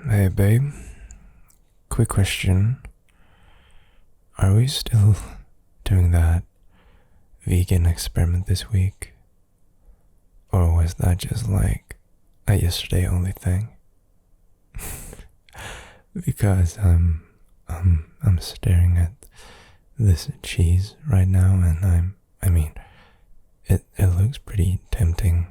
Hey babe, quick question. Are we still doing that vegan experiment this week? Or was that just like a yesterday only thing? Because I'm staring at this cheese right now and I mean it looks pretty tempting.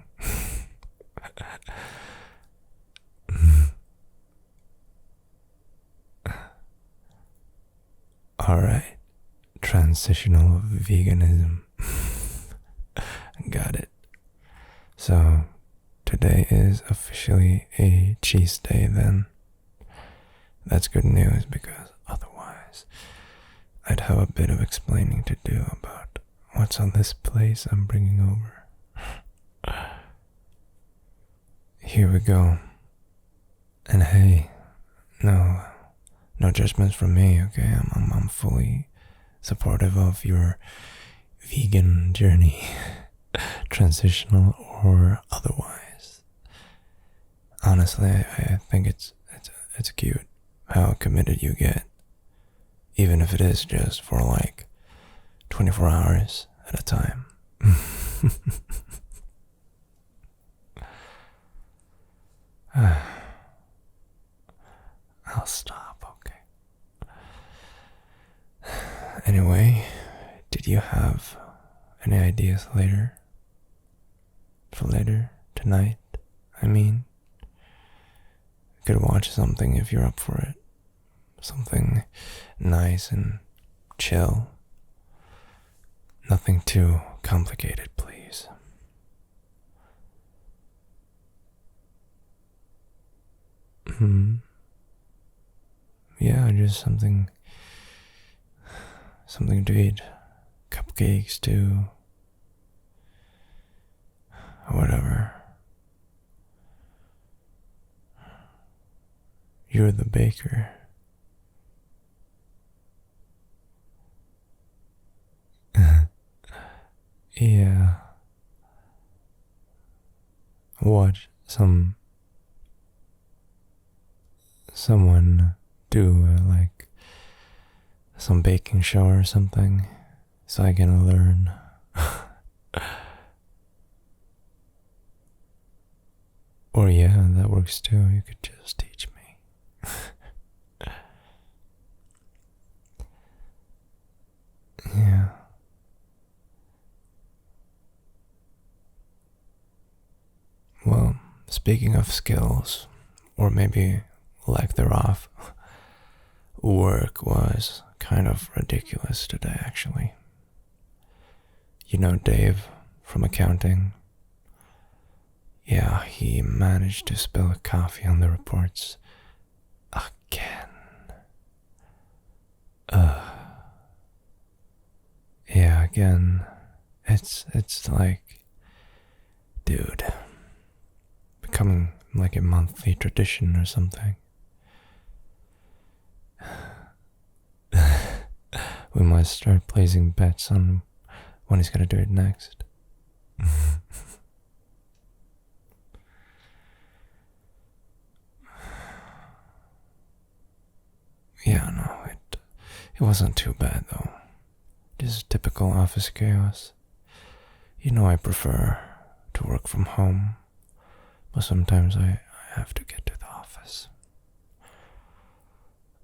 Alright, transitional veganism. Got it. So, today is officially a cheese day then. That's good news because otherwise I'd have a bit of explaining to do about what's on this place I'm bringing over. Here we go. And hey, no judgments from me, okay? I'm fully supportive of your vegan journey, transitional or otherwise. Honestly, I think it's cute how committed you get, even if it is just for like 24 hours at a time. I'll stop, okay? Anyway, did you have any ideas later? For later? Tonight? I mean, you could watch something if you're up for it. Something nice and chill. Nothing too complicated, please. Yeah, just something to eat. Cupcakes too. Whatever. You're the baker. Yeah. Watch someone do like some baking show or something so I can learn. Or yeah, that works too. You could just teach me. Yeah. Well, speaking of skills, or maybe lack thereof, work was kind of ridiculous today, actually. You know Dave from accounting? Yeah, he managed to spill coffee on the reports again. Yeah, again. It's like, dude, becoming like a monthly tradition or something. We must start placing bets on when he's gonna do it next. Yeah, no, it wasn't too bad though. Just typical office chaos. You know I prefer to work from home, but sometimes I have to get to the office.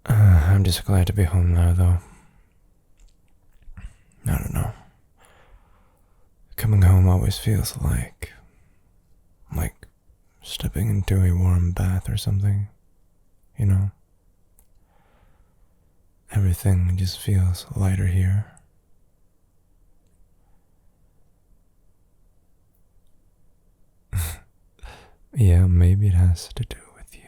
I'm just glad to be home now though. I don't know. Coming home always feels like stepping into a warm bath or something, you know? Everything just feels lighter here. Yeah, maybe it has to do with you.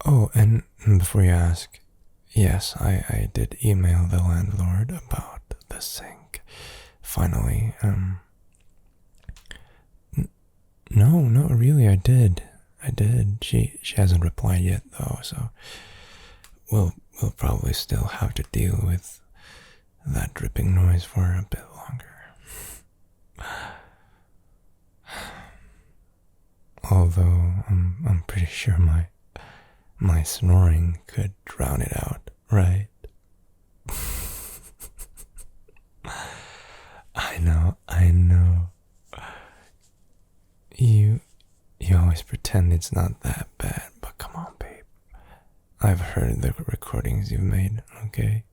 Oh, and before you ask, yes, I did email the landlord about the sink. Finally, no, really, I did. She hasn't replied yet though, so we'll probably still have to deal with that dripping noise for a bit longer. Although I'm pretty sure my snoring could drown it out, right? I know. You always pretend it's not that bad, but come on, babe. I've heard the recordings you've made, okay?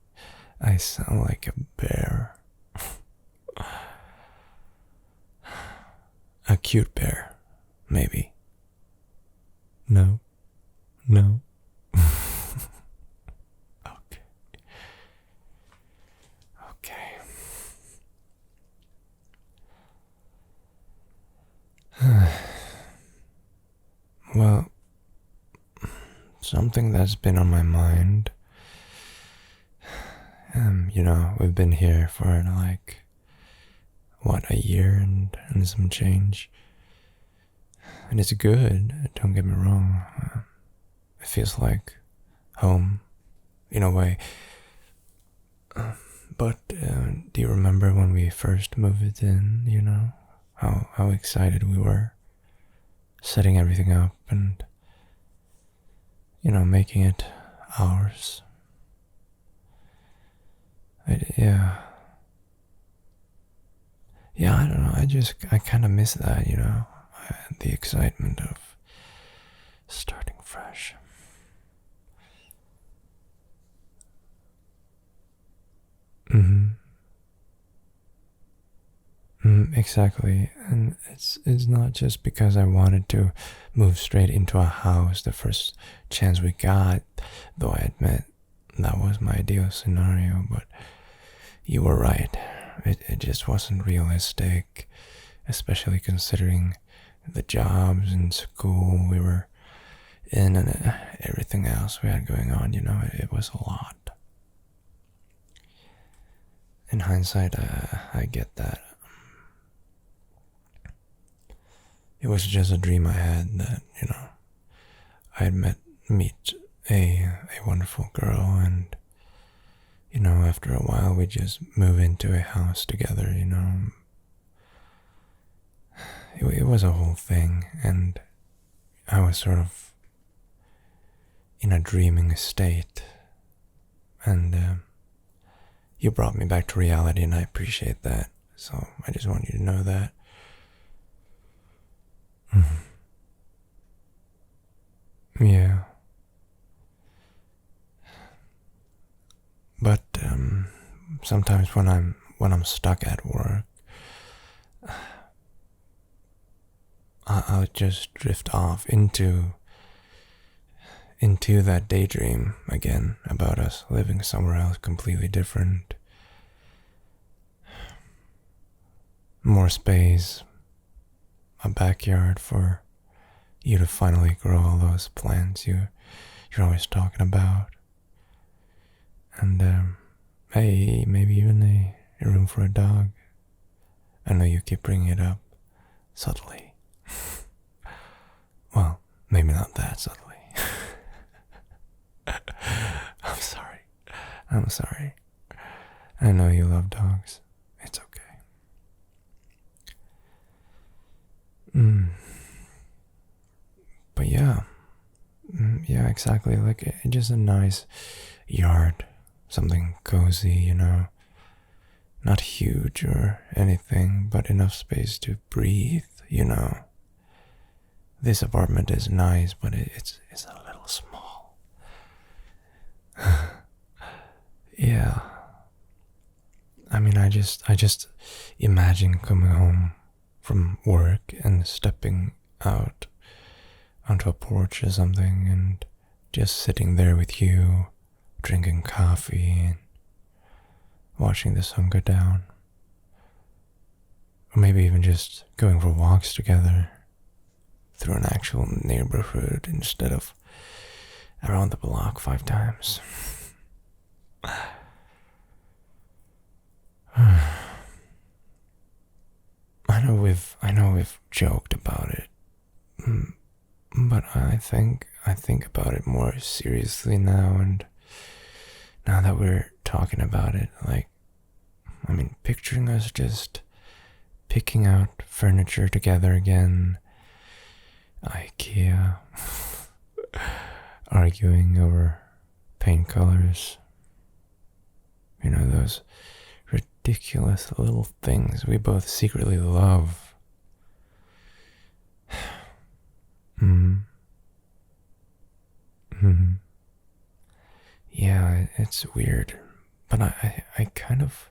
I sound like a bear. A cute bear, maybe. No? No? Okay. Okay. Well, something that's been on my mind. We've been here for like, what, a year and some change. And it's good, don't get me wrong. It feels like home, in a way. But do you remember when we first moved in, how excited we were setting everything up and, making it ours? Yeah, I don't know, I kind of miss that, the excitement of starting fresh. Exactly, and it's not just because I wanted to move straight into a house the first chance we got, though I admit that was my ideal scenario, but you were right. It just wasn't realistic, especially considering the jobs and school we were in and everything else we had going on, it was a lot. In hindsight, I get that. It was just a dream I had that, I had meet a wonderful girl, and, after a while we just move into a house together, It was a whole thing, and I was sort of in a dreaming state, and you brought me back to reality, and I appreciate that. So I just want you to know that. Yeah. But sometimes when I'm stuck at work, I'll just drift off into that daydream again about us living somewhere else completely different. More space, a backyard for you to finally grow all those plants you're always talking about. And hey, maybe even a room for a dog. I know you keep bringing it up subtly. Well, maybe not that subtly. I'm sorry. I know you love dogs. It's okay. But yeah, exactly. Like just a nice yard, something cozy, not huge or anything, but enough space to breathe. This apartment is nice, but it's a little small. Yeah. I mean, I just imagine coming home from work and stepping out onto a porch or something and just sitting there with you, drinking coffee and watching the sun go down. Or maybe even just going for walks together through an actual neighborhood instead of around the block 5 times. I know we've joked about it, but I think about it more seriously now, and now that we're talking about it, picturing us just picking out furniture together again, IKEA, arguing over paint colors. You know, those ridiculous little things we both secretly love. Yeah, it's weird, but I kind of,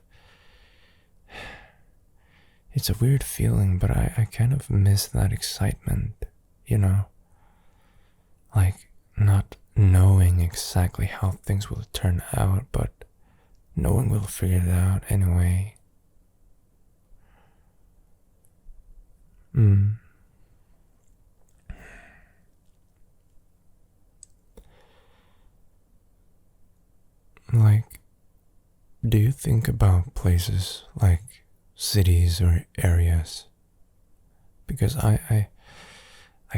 it's a weird feeling, but I kind of miss that excitement, you know? Like, not knowing exactly how things will turn out, but knowing we'll figure it out anyway. Like, do you think about places like cities or areas? Because I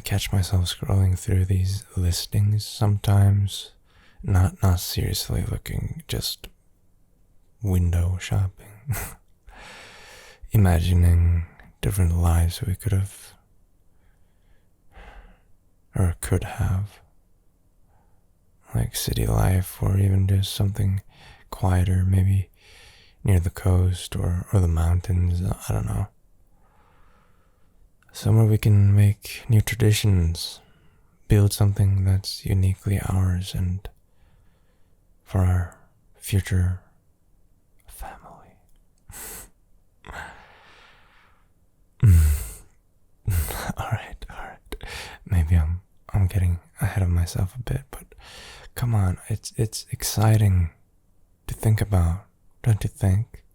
catch myself scrolling through these listings sometimes, not seriously looking, just window shopping. Imagining different lives we could have or could have. Like city life, or even just something quieter, maybe near the coast or the mountains, I don't know. Somewhere we can make new traditions, build something that's uniquely ours and for our future family. Alright. Maybe I'm getting ahead of myself a bit, but come on, it's exciting to think about, don't you think?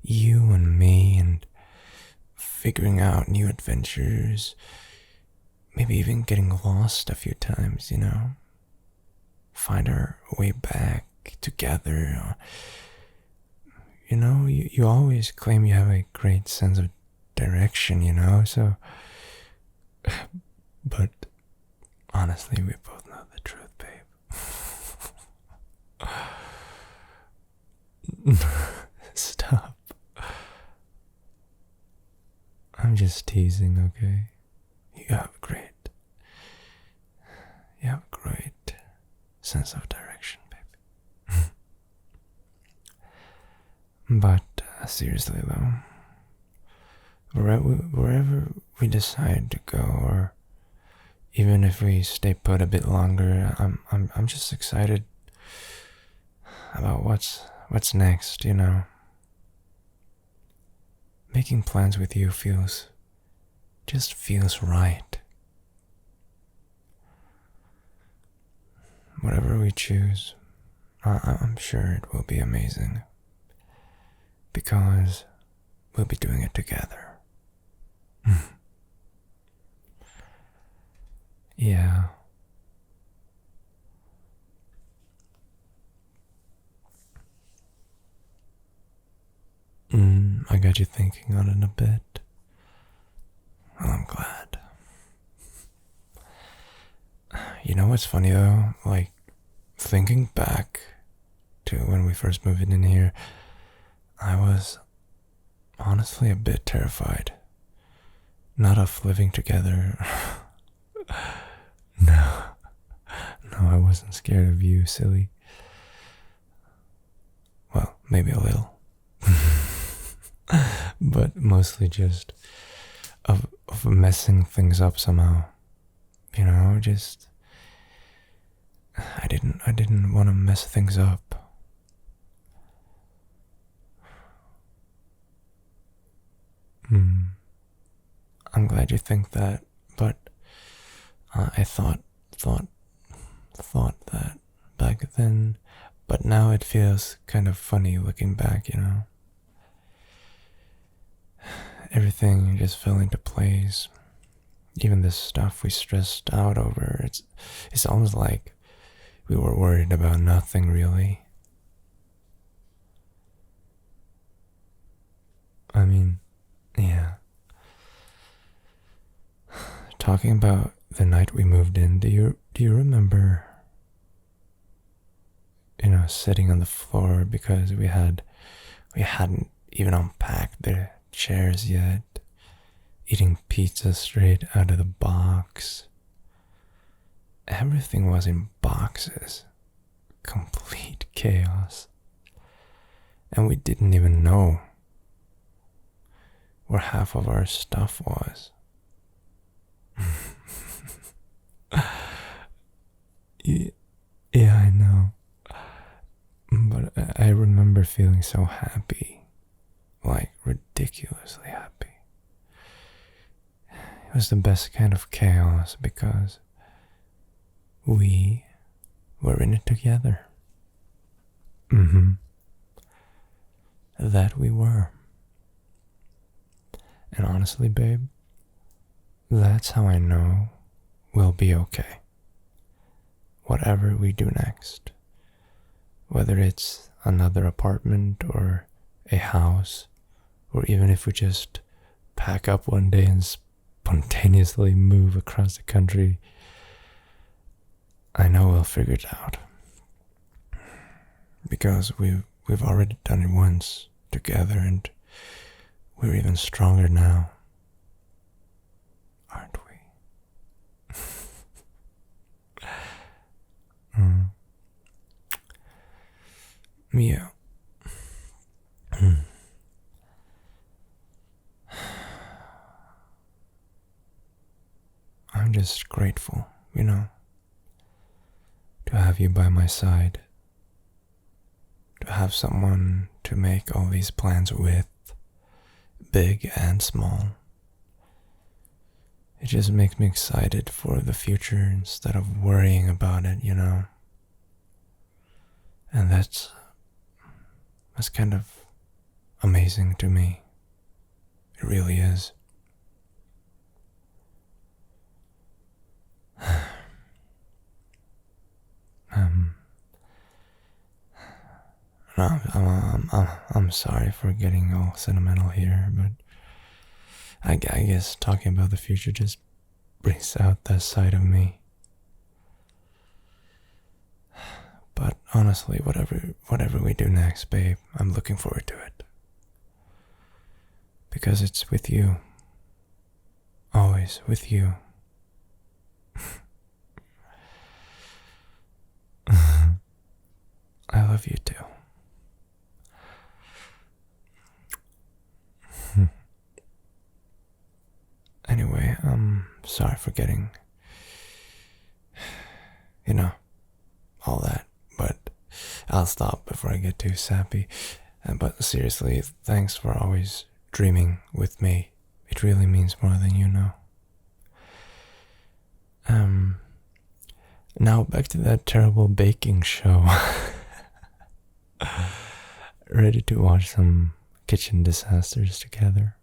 You and me and figuring out new adventures, maybe even getting lost a few times, you know? Find our way back together. You know, you always claim you have a great sense of direction, you know, so. But honestly, we both know the truth, babe. Stop. I'm just teasing, okay? You have a great sense of direction, baby. But seriously though, wherever we decide to go, or even if we stay put a bit longer, I'm just excited about what's next, you know. Making plans with you feels right. Whatever we choose, I'm sure it will be amazing. Because we'll be doing it together. Yeah. I got you thinking on it a bit. Well, I'm glad. You know what's funny though? Like, thinking back to when we first moved in here, I was honestly a bit terrified. Not of living together. No, I wasn't scared of you, silly. Well, maybe a little. But mostly just of messing things up somehow. You know, just I didn't want to mess things up. I'm glad you think that, but I thought that back then, but now it feels kind of funny looking back, you know. Everything just fell into place. Even this stuff we stressed out over, it's almost like we were worried about nothing really. I mean, yeah. Talking about the night we moved in, do you remember, you know, sitting on the floor because we hadn't even unpacked the chairs yet, eating pizza straight out of the box. Everything was in boxes. Complete chaos. And we didn't even know where half of our stuff was. Yeah, I know. But I remember feeling so happy. Like, ridiculously happy. It was the best kind of chaos because we were in it together. That we were. And honestly, babe, that's how I know we'll be okay. Whatever we do next. Whether it's another apartment or a house, or even if we just pack up one day and spontaneously move across the country, I know we'll figure it out. Because we've already done it once together, and we're even stronger now. Aren't we? Yeah. I'm just grateful, to have you by my side. To have someone to make all these plans with, big and small. It just makes me excited for the future instead of worrying about it, And that's kind of amazing to me. It really is. I'm sorry for getting all sentimental here, but I guess talking about the future just brings out that side of me. But honestly, whatever we do next, babe, I'm looking forward to it. Because it's with you. Always with you. I love you too. Anyway, I'm sorry for getting, all that, but I'll stop before I get too sappy. But seriously, thanks for always dreaming with me. It really means more than you know. Now back to that terrible baking show. Ready to watch some kitchen disasters together?